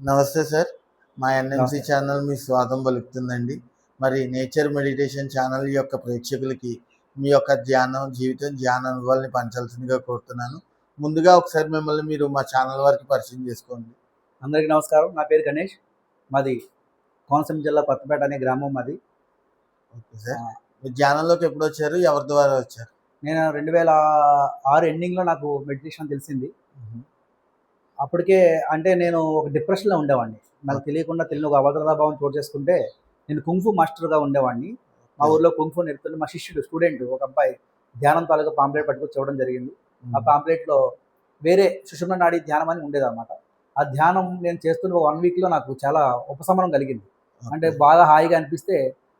నమస్తే సార్. మా ఎన్ఎంసీ నమస్తే. ఛానల్ మీ స్వాగతం పలుకుతుందండి. మరి నేచర్ మెడిటేషన్ ఛానల్ యొక్క ప్రేక్షకులకి మీ యొక్క ధ్యాన అనుభవాల్ని పంచాల్సిందిగా కోరుతున్నాను. ముందుగా ఒకసారి మిమ్మల్ని మీరు మా ఛానల్ వారికి పరిచయం చేసుకోండి. అందరికీ నమస్కారం. నా పేరు గణేష్. మాది కోనసీమ జిల్లా కొత్తపేట అనే గ్రామం మాది. Okay sir. మీరు ధ్యానంలోకి ఎప్పుడు వచ్చారు? ఎవరి ద్వారా వచ్చారు? నేను 2006 ఎండింగ్‌లో నాకు మెడిటేషన్ తెలిసింది. అప్పటికే అంటే నేను ఒక డిప్రెషన్‌లో ఉండేవాడిని. నాకు తెలియకుండా తెలియని ఒక అభద్రతాభావం చోటు చేసుకుంటే నేను కుంఫు మాస్టర్‌గా ఉండేవాడిని. మా ఊర్లో కుంఫు నేర్పుతున్న మా శిష్యుడు స్టూడెంట్ ఒక అబ్బాయి ధ్యానం తాలూకా పాంప్లెట్ పట్టుకొచ్చి ఇవ్వడం జరిగింది. ఆ పాంప్లెట్‌లో వేరే సుషుమ్నా నాడి ధ్యానం అని ఉండేదన్నమాట. ఆ ధ్యానం నేను చేస్తున్న 1 వీక్‌లో నాకు చాలా ఉపశమనం కలిగింది. అంటే బాగా హాయిగా అనిపిస్తే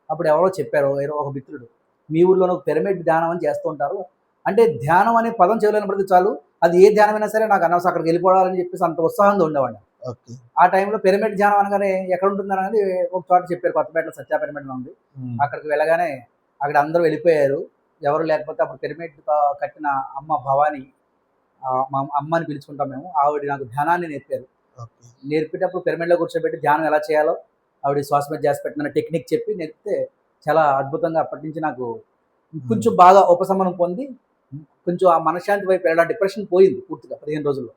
అప్పుడు ఎవరో చెప్పారు, ఒక మిత్రుడు, మీ ఊర్లోనే ఒక పిరమిడ్ ధ్యానం అని చేస్తూ ఉంటారు. అంటే ధ్యానం అనే పదం చెవిలో వినపడితే చాలు, అది ఏ ధ్యానమైనా సరే నాకు అనవసరం, అక్కడికి వెళ్ళిపోవాలని చెప్పేసి అంత ఉత్సాహంగా ఉండేవాడిని. ఓకే. ఆ టైంలో పిరమిడ్ ధ్యానం అనగానే ఎక్కడ ఉంటుంది అనేది ఒక చోట చెప్పారు, కొత్తపేటలో సత్యా పిరమిడ్లో ఉంది. అక్కడికి వెళ్ళగానే అక్కడ అందరూ వెళ్ళిపోయారు, ఎవరు లేకపోతే అప్పుడు పిరమిడ్ కట్టిన అమ్మ భవాని, మా అమ్మని పిలుచుకుంటాం మేము, ఆవిడ నాకు ధ్యానాన్ని నేర్పారు. నేర్పేటప్పుడు పిరమిడ్లో కూర్చోబెట్టి ధ్యానం ఎలా చేయాలో ఆవిడ శ్వాస మీద చేసి పెట్టిన టెక్నిక్ చెప్పి నేర్పితే చాలా అద్భుతంగా అప్పటి నుంచి నాకు కొంచెం బాగా ఉపశమనం పొంది కొంచెం ఆ మనశ్శాంతి వైపు వెళ్ళడం, డిప్రెషన్ పోయింది పూర్తిగా 15 రోజుల్లో.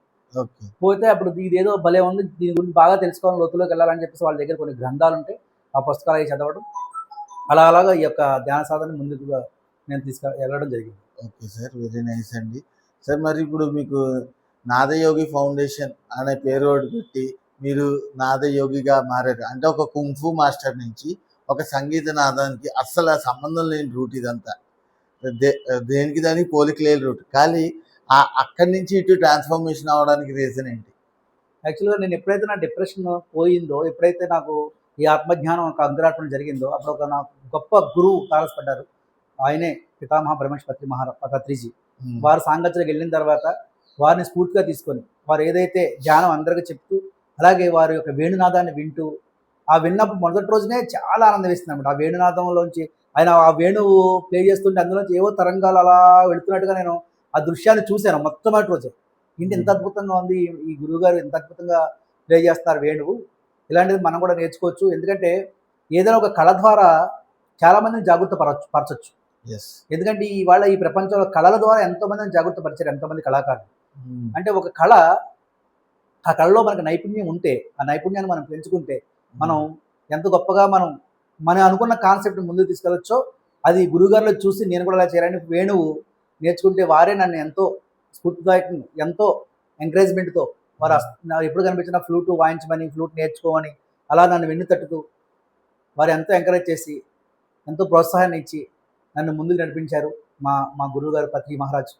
పోతే అప్పుడు ఇదేదో భలే ఉంది, దీని గురించి బాగా తెలుసుకోవాలని, లోతులోకి వెళ్ళాలని చెప్పేసి వాళ్ళ దగ్గర కొన్ని గ్రంథాలు ఉంటే ఆ పుస్తకాలు అవి చదవడం, అలాగా ఈ యొక్క ధ్యాన సాధన ముందుకు నేను వెళ్ళడం జరిగింది. ఓకే సార్, వెరీ నైస్ అండి. సార్, మరి ఇప్పుడు మీకు నాదయోగి ఫౌండేషన్ అనే పేరు పెట్టి మీరు నాదయోగిగా మారారు. అంటే ఒక కుంఫు మాస్టర్ నుంచి ఒక సంగీత నాదానికి అస్సలు సంబంధం లేని రూట్ ఇదంతా. దేనికి దానికి పోలిక లేని రూట్. కానీ అక్కడి నుంచి ఇటు ట్రాన్స్ఫర్మేషన్ అవ్వడానికి రీజన్ ఏంటి? యాక్చువల్గా నేను ఎప్పుడైతే నా డిప్రెషన్ పోయిందో, ఎప్పుడైతే నాకు ఈ ఆత్మజ్ఞానం ఒక అంకురార్పణ జరిగిందో, అప్పుడు ఒక నాకు గొప్ప గురువు తారసపడ్డారు. ఆయనే పితామహ బ్రహ్మశ్పత్రి పత్రిజీ. వారు సాంగత్యంలోకి వెళ్ళిన తర్వాత వారిని స్ఫూర్తిగా తీసుకొని వారు ఏదైతే ధ్యానం అందరికీ చెప్తూ, అలాగే వారి యొక్క వేణునాదాన్ని వింటూ, ఆ విన్నప్పుడు మొదటి రోజునే చాలా ఆనందం వేస్తుంది అనమాట. ఆ వేణునాదంలోంచి ఆయన ఆ వేణువు ప్లే చేస్తుంటే అందులోంచి ఏవో తరంగాలు అలా వెళుతున్నట్టుగా నేను ఆ దృశ్యాన్ని చూశాను మొట్టమొదటి రోజే. ఇంటి ఎంత అద్భుతంగా ఉంది, ఈ గురువుగారు ఎంత అద్భుతంగా ప్లే చేస్తారు వేణువు, ఇలాంటిది మనం కూడా నేర్చుకోవచ్చు. ఎందుకంటే ఏదైనా ఒక కళ ద్వారా చాలామందిని జాగృత పరచొచ్చు. ఎందుకంటే ఇవాళ ఈ ప్రపంచంలో కళల ద్వారా ఎంతోమందిని జాగృత పరిచారు, ఎంతోమంది కళాకారులు. అంటే ఒక కళ, ఆ కళలో మనకు నైపుణ్యం ఉంటే, ఆ నైపుణ్యాన్ని మనం పెంచుకుంటే మనం ఎంత గొప్పగా మనం అనుకున్న కాన్సెప్ట్ ముందుకు తీసుకెళ్ళొచ్చో, అది గురువుగారిలో చూసి నేను కూడా అలా చేయాలని వేణువు నేర్చుకుంటే వారే నన్ను ఎంతో స్ఫూర్తిదాయకంగా, ఎంతో ఎంకరేజ్మెంట్తో వారు ఎప్పుడు కనిపించిన ఫ్లూట్ వాయించమని, ఫ్లూట్ నేర్చుకోమని అలా నన్ను వెన్ను తట్టుతూ వారు ఎంతో ఎంకరేజ్ చేసి ఎంతో ప్రోత్సాహాన్ని ఇచ్చి నన్ను ముందుకు నడిపించారు మా గురువు గారు పత్రి మహారాజ్.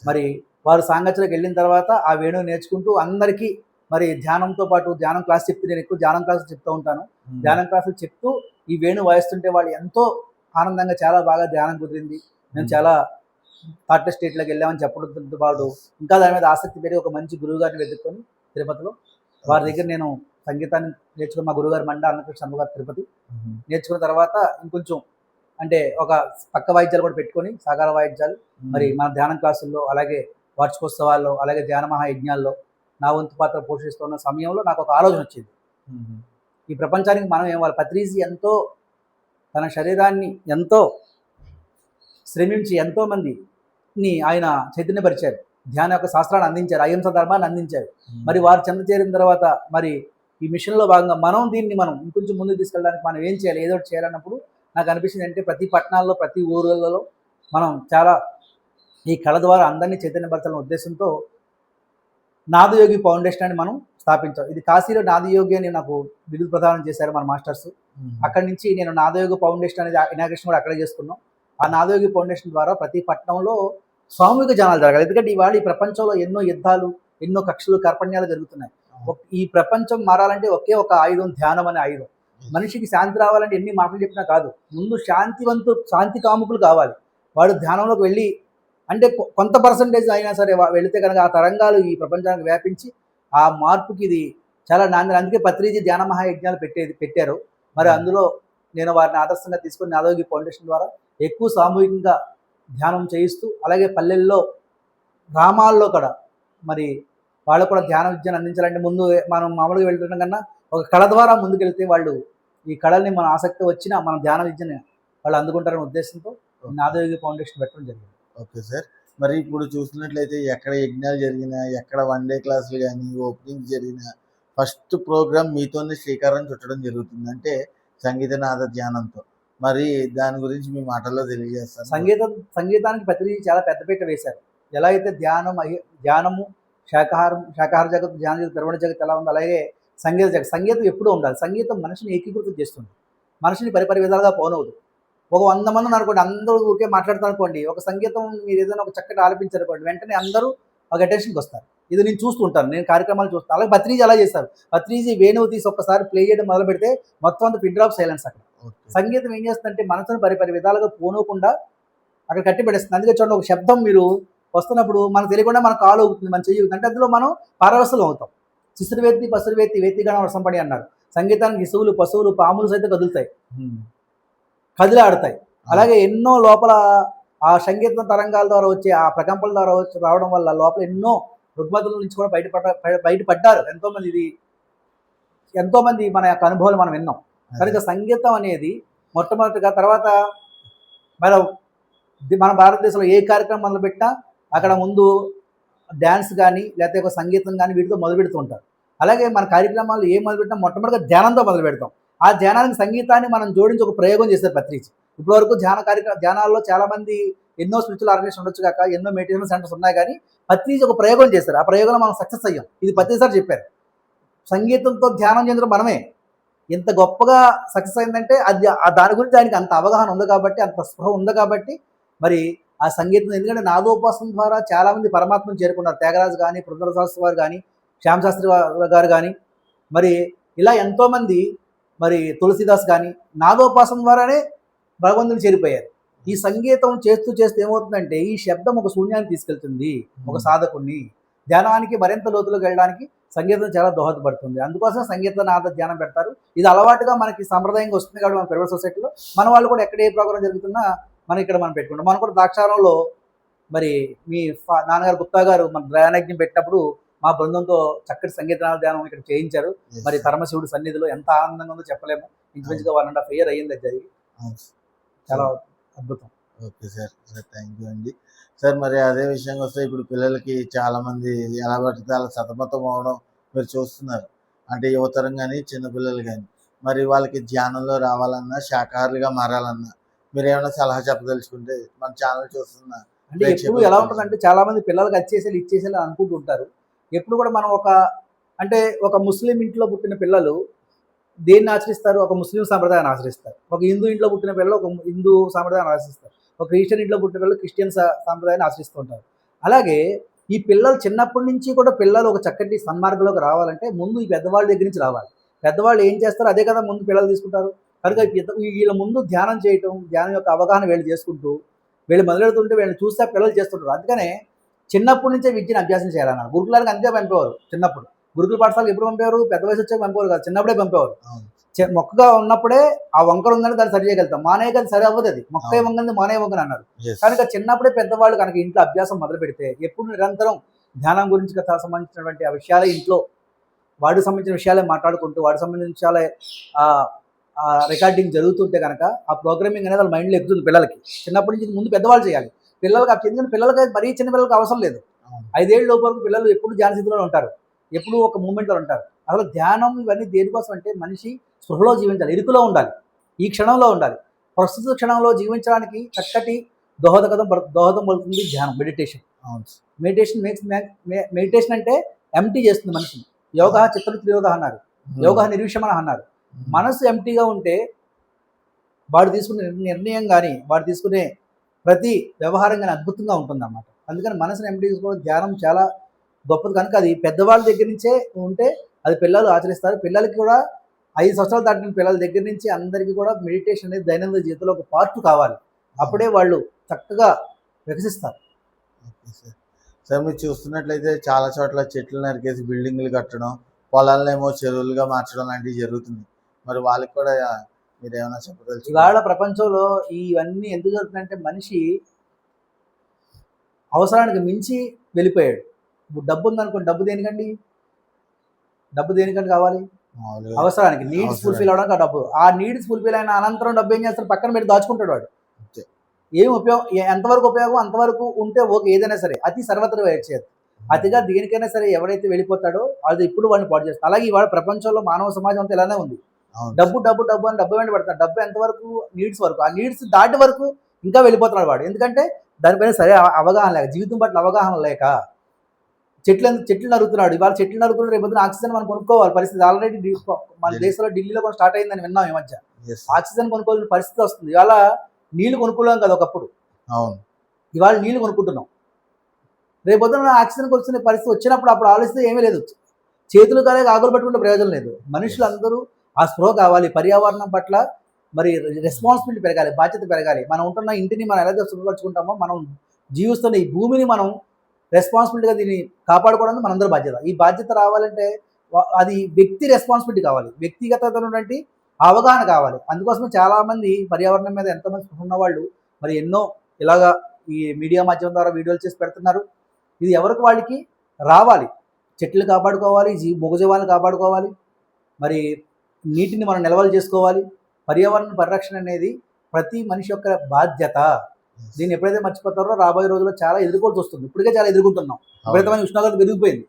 మరి వారు సాంగత్యంలోకి వెళ్ళిన తర్వాత ఆ వేణువు నేర్చుకుంటూ అందరికీ మరి ధ్యానంతో పాటు ధ్యానం క్లాస్ చెప్తే, నేను ఎక్కువ ధ్యానం క్లాసులు చెప్తూ ఉంటాను. ధ్యానం క్లాసులు చెప్తూ ఈ వేణువు వాయిస్తుంటే వాళ్ళు ఎంతో ఆనందంగా, చాలా బాగా ధ్యానం కుదిరింది, మేము చాలా థాట్ స్టేట్లోకి వెళ్ళామని చెప్పడంతో పాటు ఇంకా దాని మీద ఆసక్తి పెరిగి ఒక మంచి గురువు గారిని వెతుక్కొని తిరుపతిలో వారి దగ్గర నేను సంగీతాన్ని నేర్చుకుని, మా గురువుగారు మండ అన్నకృష్ణ గారు తిరుపతి నేర్చుకున్న తర్వాత ఇంకొంచెం అంటే ఒక పక్క వాయిద్యాలు కూడా పెట్టుకొని, సాకార వాయిద్యాలు మరి మన ధ్యానం క్లాసుల్లో, అలాగే వార్షికోత్సవాల్లో, అలాగే ధ్యాన మహాయజ్ఞాల్లో నా వంతు పాత్ర పోషిస్తున్న సమయంలో నాకు ఒక ఆలోచన వచ్చింది. ఈ ప్రపంచానికి మనం వాళ్ళ పత్రిజీ ఎంతో తన శరీరాన్ని ఎంతో శ్రమించి ఎంతోమందిని ఆయన చైతన్యపరిచారు, ధ్యాన యొక్క శాస్త్రాన్ని అందించారు, అహింస ధర్మాన్ని అందించారు. మరి వారు చెంద చేరిన తర్వాత మరి ఈ మిషన్లో భాగంగా దీన్ని మనం ఇంకొంచెం ముందుకు తీసుకెళ్ళడానికి మనం ఏం చేయాలి, ఏదో ఒకటి చేయాలన్నప్పుడు నాకు అనిపించింది అంటే ప్రతి పట్టణాల్లో, ప్రతి ఊళ్ళలో మనం చాలా ఈ కళ ద్వారా అందరినీ చైతన్యపరచాలనే ఉద్దేశంతో నాదయోగి ఫౌండేషన్ అని మనం స్థాపించాం. ఇది కాశీలో నాదయోగి అని నాకు బిరుదు ప్రదానం చేశారు మన మాస్టర్స్. అక్కడి నుంచి నేను నాదయోగి ఫౌండేషన్ అనేది ఇనాగ్రేషన్ కూడా అక్కడే చేసుకున్నాం. ఆ నాదయోగి ఫౌండేషన్ ద్వారా ప్రతి పట్టణంలో సామూహిక జనాలు జరగాలి. ఎందుకంటే ఇవాళ ఈ ప్రపంచంలో ఎన్నో యుద్ధాలు, ఎన్నో కక్షలు, కార్పణ్యాలు జరుగుతున్నాయి. ఈ ప్రపంచం మారాలంటే ఒకే ఒక ఆయుధం, ధ్యానం అనే ఆయుధం. మనిషికి శాంతి రావాలంటే ఎన్ని మాటలు చెప్పినా కాదు, ముందు శాంతి కాముకులు కావాలి. వాడు ధ్యానంలోకి వెళ్ళి అంటే కొంత పర్సంటేజ్ అయినా సరే వెళితే కనుక ఆ తరంగాలు ఈ ప్రపంచానికి వ్యాపించి ఆ మార్పుకి ఇది చాలా నాంది. అందుకే పత్రిజీ ధ్యాన మహాయజ్ఞాలు పెట్టారు. మరి అందులో నేను వారిని ఆదర్శంగా తీసుకుని నాదయోగి ఫౌండేషన్ ద్వారా ఎక్కువ సామూహికంగా ధ్యానం చేయిస్తూ, అలాగే పల్లెల్లో, గ్రామాల్లో కూడా మరి వాళ్ళకు కూడా ధ్యాన విద్యను అందించాలంటే ముందు మనం మామూలుగా వెళ్తుంటాం కన్నా ఒక కళ ద్వారా ముందుకెళ్తే వాళ్ళు ఈ కళల్ని మన ఆసక్తి వచ్చినా మన ధ్యాన విద్యని వాళ్ళు అందుకుంటారనే ఉద్దేశంతో నాదయోగి ఫౌండేషన్ పెట్టడం జరిగింది. Okay sir. మరి ఇప్పుడు చూసినట్లయితే ఎక్కడ యజ్ఞాలు జరిగినా, ఎక్కడ వన్ డే క్లాసులు గానీ, ఓపెనింగ్ జరిగినా ఫస్ట్ ప్రోగ్రామ్ మీతోనే శ్రీకారం చుట్టడం జరుగుతుంది. అంటే సంగీత నాద ధ్యానంతో. మరి దాని గురించి మీ మాటల్లో తెలియజేస్తారా? సంగీతానికి ప్రతిదీ చాలా పెద్దపీట వేశారు. ఎలా అయితే ధ్యానము, శాకాహార జగత్తు, ధ్యాన జగత్తు, ద్రవణ జగత్తు ఎలా ఉందో అలాగే సంగీతం ఎప్పుడూ ఉండాలి. సంగీతం మనిషిని ఏకీకృతం చేస్తుంది. మనిషిని పరిపరి విధాలుగా పోనవదు. ఒక 100 మంది ఉన్నారనుకోండి, అందరూ ఊరికే మాట్లాడుతారనుకోండి, ఒక సంగీతం మీరు ఏదైనా ఒక చక్కటి ఆలపించారనుకోండి, వెంటనే అందరూ ఒక అటెన్షన్కి వస్తారు. ఇది నేను చూస్తూ ఉంటాను, నేను కార్యక్రమాలు చూస్తాను. అలాగే పత్రిజీ అలా చేస్తారు. పత్రిజీ వేణువు తీసి ఒక్కసారి ప్లే చేయడం మొదలు పెడితే మొత్తం అంతా పిన్ డ్రాప్ సైలెన్స్ అక్కడ. ఓకే. సంగీతం ఏం చేస్తుందంటే మనసును పరిపరి విధాలుగా పోనకుండా అక్కడ కట్టి పడేస్తుంది. అందుకే చూడండి, ఒక శబ్దం మీరు వస్తున్నప్పుడు మనకు తెలియకుండా మన కాలు అవుతుంది, మన చెయ్యి అవుతుంది అంటే అందులో మనం పారవశులు అవుతాం. శిశురు వేత్తి పసురు వేత్తి వేత్తిగానం వర్షంపడి అన్నారు. సంగీతానికి శిశువులు, పశువులు, పాములు సైతం కదులుతాయి, కదిలాడతాయి. అలాగే ఎన్నో లోపల ఆ సంగీతం తరంగాల ద్వారా వచ్చే ఆ ప్రకంపల ద్వారా రావడం వల్ల లోపల ఎన్నో రుగ్మతుల నుంచి కూడా బయటపడ్డారు ఎంతోమంది. ఇది ఎంతోమంది మన యొక్క అనుభవాలు మనం విన్నాం. కనుక సంగీతం అనేది మొట్టమొదటిగా, తర్వాత మన భారతదేశంలో ఏ కార్యక్రమం మొదలుపెట్టినా అక్కడ ముందు డ్యాన్స్ కానీ లేకపోతే ఒక సంగీతం కానీ వీటితో మొదలు పెడుతూ ఉంటారు. అలాగే మన కార్యక్రమాలు ఏ మొదలుపెట్టినా మొట్టమొదటిగా ధ్యానంతో మొదలు పెడతాం. ఆ ధ్యానానికి సంగీతాన్ని మనం జోడించి ఒక ప్రయోగం చేశారు పత్రిజీ. ఇప్పటివరకు ధ్యానాల్లో చాలామంది ఎన్నో స్పిరిచువల్ ఆర్గనైజేషన్ ఉండొచ్చు కాక, ఎన్నో మెడిటేషన్ సెంటర్స్ ఉన్నాయి, కానీ పత్రిజీ ఒక ప్రయోగం చేశారు. ఆ ప్రయోగంలో మనం సక్సెస్ అయ్యాం. ఇది పత్రిజీ సార్ చెప్పారు. సంగీతంతో ధ్యానం చెందడం మనమే. ఇంత గొప్పగా సక్సెస్ అయిందంటే అది దాని గురించి ఆయనకి అంత అవగాహన ఉంది కాబట్టి, అంత స్పృహ ఉంది కాబట్టి మరి ఆ సంగీతం. ఎందుకంటే నాదోపాసన ద్వారా చాలామంది పరమాత్మను చేరుకున్నారు. త్యాగరాజు కానీ, పురంధరదాసు వారు కానీ, శ్యామశాస్త్రి గారు కానీ, మరి ఇలా ఎంతోమంది, మరి తులసిదాస్ కానీ నాదోపాసన ద్వారానే భగవంతుని చేరిపోయారు. ఈ సంగీతం చేస్తూ చేస్తూ ఏమవుతుందంటే ఈ శబ్దం ఒక శూన్యాన్ని తీసుకెళ్తుంది ఒక సాధకుడిని. ధ్యానానికి మరింత లోతులోకి వెళ్ళడానికి సంగీతం చాలా దోహదపడుతుంది. అందుకోసం సంగీత నాద ధ్యానం పెడతారు. ఇది అలవాటుగా మనకి సాంప్రదాయంగా వస్తుంది కాబట్టి మన పెరవల్ సొసైటీలో మన వాళ్ళు కూడా ఎక్కడ ఏ ప్రోగ్రాం జరుగుతున్నా ఇక్కడ మనం పెట్టుకుంటాం. మనం కూడా ద్రాక్షారంలో మరి మీ నాన్నగారు గుప్తా గారు మన ధ్యానయజ్ఞం పెట్టినప్పుడు మా బృందంతో చక్కటి సంగీత ధ్యానం ఇక్కడ చేయించారు. మరి పరమశివుడు సన్నిధిలో ఎంత ఆనందంగా ఉందో చెప్పలేము. ఇంచుమించుగా 1.5 year అయ్యింది అది జరిగి. చాలా అద్భుతం. ఓకే సార్, థ్యాంక్ యూ అండి. సార్ మరి అదే విషయంగా వస్తే ఇప్పుడు పిల్లలకి చాలామంది ఎలా పడితే అలా సతమతం అవడం మీరు చూస్తున్నారు. అంటే యువతరం కానీ చిన్నపిల్లలు కానీ మరి వాళ్ళకి ధ్యానంలో రావాలన్నా, శాకాహారులుగా మారాలన్నా మీరు ఏమైనా సలహా చెప్పదలుచుకుంటే మన ఛానల్ చూస్తున్నా అంటే ఎప్పుడు ఎలా ఉంటుందంటే చాలామంది పిల్లలకి ఇచ్చేసేయాలి అని అనుకుంటూ ఉంటారు. ఎప్పుడు కూడా మనం ఒక ముస్లిం ఇంట్లో పుట్టిన పిల్లలు దేన్ని ఆచరిస్తారు? ఒక ముస్లిం సాంప్రదాయాన్ని ఆచరిస్తారు. ఒక హిందూ ఇంట్లో పుట్టిన పిల్లలు ఒక హిందూ సాంప్రదాయాన్ని ఆచరిస్తారు. ఒక క్రిస్టియన్ ఇంట్లో పుట్టిన పిల్లలు క్రిస్టియన్ సాంప్రదాయాన్ని ఆచరిస్తూ ఉంటారు. అలాగే ఈ పిల్లలు చిన్నప్పటి నుంచి కూడా పిల్లలు ఒక చక్కటి సన్మార్గంలోకి రావాలంటే ముందు ఈ పెద్దవాళ్ళ దగ్గర నుంచి రావాలి. పెద్దవాళ్ళు ఏం చేస్తారో అదే కదా ముందు పిల్లలు తీసుకుంటారు. కనుక వీళ్ళ ముందు ధ్యానం చేయటం, ధ్యానం యొక్క అవగాహన వీళ్ళు చేసుకుంటూ వీళ్ళు మొదలెడుతుంటే వీళ్ళని చూస్తే పిల్లలు చేస్తుంటారు. అందుకనే చిన్నప్పటి నుంచే విద్యను అభ్యాసం చేయాలన్నారు. గురుకులానికి అంతే పంపేవారు. చిన్నప్పుడు గురుకుల పాఠశాలకు ఎప్పుడు పంపేవారు? పెద్ద వయసు వచ్చాక పంపేవారు కాదు, చిన్నప్పుడే పంపేవారు. మొక్కగా ఉన్నప్పుడే ఆ వంకర ఉందని దాన్ని సరి చేయగలుగుతాం. మానేయ కానీ సరి అవ్వదు. అది మొక్క వంగని మానేయ వంగని అన్నారు. కనుక చిన్నప్పుడే పెద్దవాళ్ళు కనుక ఇంట్లో అభ్యాసం మొదలు పెడితే ఎప్పుడు నిరంతరం ధ్యానం గురించి సంబంధించినటువంటి ఆ విషయాలే ఇంట్లో వాడికి సంబంధించిన విషయాలే మాట్లాడుకుంటూ వాడికి సంబంధించిన విషయాలే రికార్డింగ్ జరుగుతుంటే కనుక ఆ ప్రోగ్రామింగ్ అనేది వాళ్ళ మైండ్లో ఎక్కుతుంది పిల్లలకి. చిన్నప్పటి నుంచి ముందు పెద్దవాళ్ళు చేయాలి. ఎందుకంటే పిల్లలకి మరీ చిన్న పిల్లలకి అవసరం లేదు. 5 ఏళ్ళ లోపు వరకు పిల్లలు ఎప్పుడు ధ్యాన స్థితిలో ఉంటారు, ఎప్పుడు ఒక మూమెంట్లో ఉంటారు. అసలు ధ్యానం ఇవన్నీ దేనికోసం అంటే మనిషి స్పృహలో జీవించాలి, ఇరుకులో ఉండాలి, ఈ క్షణంలో ఉండాలి. ప్రస్తుత క్షణంలో జీవించడానికి చక్కటి దోహదం పడుతుంది ధ్యానం, మెడిటేషన్. మెడిటేషన్ అంటే ఎంటీ చేస్తుంది మనిషిని. యోగా చిత్తవృత్తి యోగ అన్నారు, యోగా నిర్విషమన అన్నారు. మనసు ఎంటీగా ఉంటే వాడు తీసుకునే నిర్ణయం కానీ వాడు తీసుకునే ప్రతి వ్యవహారం కానీ అద్భుతంగా ఉంటుంది అన్నమాట. అందుకని మనసుని ఎంటీ చేసుకోవడం ధ్యానం చాలా గొప్పది. కనుక అది పెద్దవాళ్ళ దగ్గర నుంచే ఉంటే అది పిల్లలు ఆచరిస్తారు. పిల్లలకి కూడా 5 సంవత్సరాలు దాటిన పిల్లల దగ్గర నుంచి అందరికీ కూడా మెడిటేషన్ అనేది దైనందిన జీవితంలో ఒక పార్ట్ కావాలి. అప్పుడే వాళ్ళు చక్కగా వికసిస్తారు. Okay sir. సార్ మీరు చూస్తున్నట్లయితే చాలా చోట్ల చెట్లు నరికేసి బిల్డింగ్లు కట్టడం, పొలాలనేమో చెరువులుగా మార్చడం లాంటివి జరుగుతుంది. మరి వాళ్ళకి కూడా మీరు ఏమైనా చెప్పదలుచు? ఇవాళ ప్రపంచంలో ఇవన్నీ ఎందుకు జరుగుతుందంటే మనిషి అవసరానికి మించి వెళ్ళిపోయాడు. ఇప్పుడు డబ్బు ఉందనుకోండి, డబ్బు దేనికండి? డబ్బు దేనికంటే కావాలి? మామూలుగా అవసరానికి, నీడ్స్ అవసరానికి. ఫుల్ఫిల్ అవ్వడానికి ఆ డబ్బు. ఆ నీడ్స్ ఫుల్ఫిల్ అయిన అనంతరం డబ్బు ఏం చేస్తాడు? పక్కన పెట్టి దాచుకుంటాడు వాడు. అంతే. ఏం ఉపయోగం, ఎంతవరకు ఉపయోగం అంతవరకు ఉంటే ఓకే, ఏదైనా సరే. అతి సర్వత్ర వచ్చేది. అతిగా దేనికైనా సరే ఎవరైతే వెళ్ళిపోతాడో అది ఇప్పుడు వాడిని పాడు చేస్తుంది. అలాగే ఇవాళ ప్రపంచంలో మానవ సమాజం అంతా ఇలానే ఉంది. అవును డబ్బు డబ్బు డబ్బు అని డబ్బు వెంట పడతాడు. డబ్బు ఎంతవరకు? నీడ్స్ వరకు. ఆ నీడ్స్ దాటి వరకు ఇంకా వెళ్ళిపోతున్నాడు వాడు. ఎందుకంటే దానిపైన సరే అవగాహన లేక, జీవితం పట్ల అవగాహన లేక చెట్లు నరుకుతున్నాడు. ఇవాళ చెట్లు నరుకుతున్నాడు, రేపు పొద్దున ఆక్సిజన్ మనం కొనుక్కోవాలి పరిస్థితి. ఆల్రెడీ మన దేశంలో ఢిల్లీలో కూడా స్టార్ట్ అయిందని విన్నాం ఈ మధ్య. Yes. ఆక్సిజన్ కొనుక్కోవాల్సిన పరిస్థితి వస్తుంది. ఇవాళ నీళ్లు కొనుక్కోలేం కదా ఒకప్పుడు, అవును ఇవాళ నీళ్లు కొనుక్కుంటున్నాం. రేపు పొద్దున ఆక్సిజన్ కొనుక్కునే పరిస్థితి వచ్చినప్పుడు అప్పుడు ఆలోచిస్తే ఏమీ లేదు. చేతులు కాలే ఆకులు పట్టుకుంటే ప్రయోజనం లేదు. మనుషులందరూ ఆ స్పృహ కావాలి. పర్యావరణం పట్ల మరి రెస్పాన్సిబిలిటీ పెరగాలి, బాధ్యత పెరగాలి. మనం ఉంటున్న ఇంటిని మనం ఎలా శుభ్రపరచుకుంటామో, మనం జీవిస్తున్న ఈ భూమిని మనం రెస్పాన్సిబిలిటీగా దీన్ని కాపాడుకోవడానికి మనందరూ బాధ్యత. ఈ బాధ్యత రావాలంటే అది వ్యక్తి రెస్పాన్సిబిలిటీ కావాలి, వ్యక్తిగతమైనటువంటి అవగాహన కావాలి. అందుకోసమే చాలామంది పర్యావరణం మీద ఎంతోమంది స్పృహ ఉన్నవాళ్ళు మరి ఎన్నో ఇలాగా ఈ మీడియా మాధ్యమం ద్వారా వీడియోలు చేసి పెడుతున్నారు. ఇది ఎవరికి వాళ్ళకి రావాలి. చెట్లు కాపాడుకోవాలి, మూగజీవాలను కాపాడుకోవాలి, మరి నీటిని మనం నిల్వలు చేసుకోవాలి. పర్యావరణ పరిరక్షణ అనేది ప్రతి మనిషి యొక్క బాధ్యత. దీన్ని ఎప్పుడైతే మర్చిపోతారో రాబోయే రోజుల్లో చాలా ఎదుర్కోవాల్సి వస్తుంది. ఇప్పటికే చాలా ఎదుర్కొంటున్నాం. విపరీతమైన ఉష్ణోగ్రత పెరిగిపోయింది.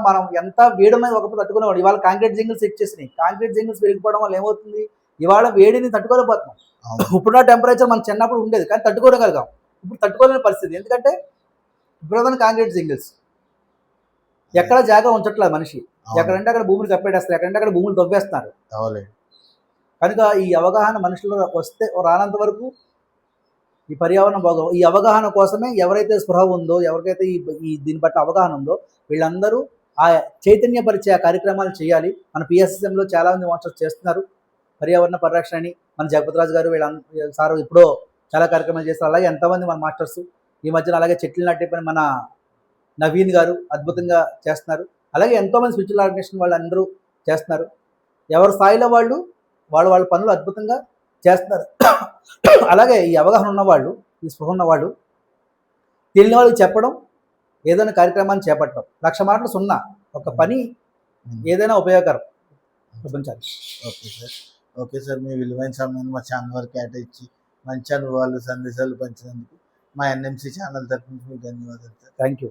మనం ఎంత వేడమైన ఒకప్పుడు తట్టుకునేవాడు. ఇవాళ కాంక్రీట్ జంగిల్స్ ఎక్కేసినాయి. కాంక్రీట్ జంగిల్స్ పెరిగిపోవడం వల్ల ఏమవుతుంది? ఇవాళ వేడిని తట్టుకోలేకపోతున్నాం. ఇప్పుడున్న టెంపరేచర్ మనం చిన్నప్పుడు ఉండేది, కానీ తట్టుకోగలిగాం. ఇప్పుడు తట్టుకోలేని పరిస్థితి. ఎందుకంటే విపరీతమైన కాంక్రీట్ జంగిల్స్. ఎక్కడ జాగా ఉంచట్లేదు మనిషి. ఎక్కడంటే అక్కడ భూమిని కప్పేటేస్తారు, ఎక్కడంటే అక్కడ భూములు తవ్వేస్తున్నారు. కనుక ఈ అవగాహన మనుషుల్లో వస్తే రానంత వరకు ఈ పర్యావరణ భాగం, ఈ అవగాహన కోసమే ఎవరైతే స్పృహ ఉందో, ఎవరికైతే ఈ దీని పట్ల అవగాహన ఉందో వీళ్ళందరూ ఆ చైతన్యపరిచే ఆ కార్యక్రమాలు చేయాలి. మన పిఎస్ఎస్ఎంలో చాలామంది మాస్టర్స్ చేస్తున్నారు పర్యావరణ పరిరక్షణ అని. మన జగపతిరాజు గారు సార్ ఇప్పుడో చాలా కార్యక్రమాలు చేస్తారు. అలాగే ఎంతమంది మన మాస్టర్స్ ఈ మధ్యన, అలాగే చెట్లు నాటే పని మన నవీన్ గారు అద్భుతంగా చేస్తున్నారు. అలాగే ఎంతోమంది స్పిరిచువల్ ఆర్గనైజేషన్ వాళ్ళు అందరూ చేస్తున్నారు. ఎవరి స్థాయిలో వాళ్ళు వాళ్ళ పనులు అద్భుతంగా చేస్తున్నారు. అలాగే ఈ అవగాహన ఉన్నవాళ్ళు, ఈ స్పృహ ఉన్నవాళ్ళు తెలియని వాళ్ళకి చెప్పడం, ఏదైనా కార్యక్రమాన్ని చేపట్టడం. 1,00,000 మాటలు సున్నా. ఒక పని ఏదైనా ఉపయోగకరం చూపించాలి. ఓకే సార్, మీ విలువైన సమయాన్ని మా ఛానల్ వరకు కేటాయించి మంచి అనుభవాలు, సందేశాలు పంచినందుకు మా ఎన్ఎంసీ ఛానల్ తరఫు నుంచి మీకు ధన్యవాదాలు సార్. Thank you.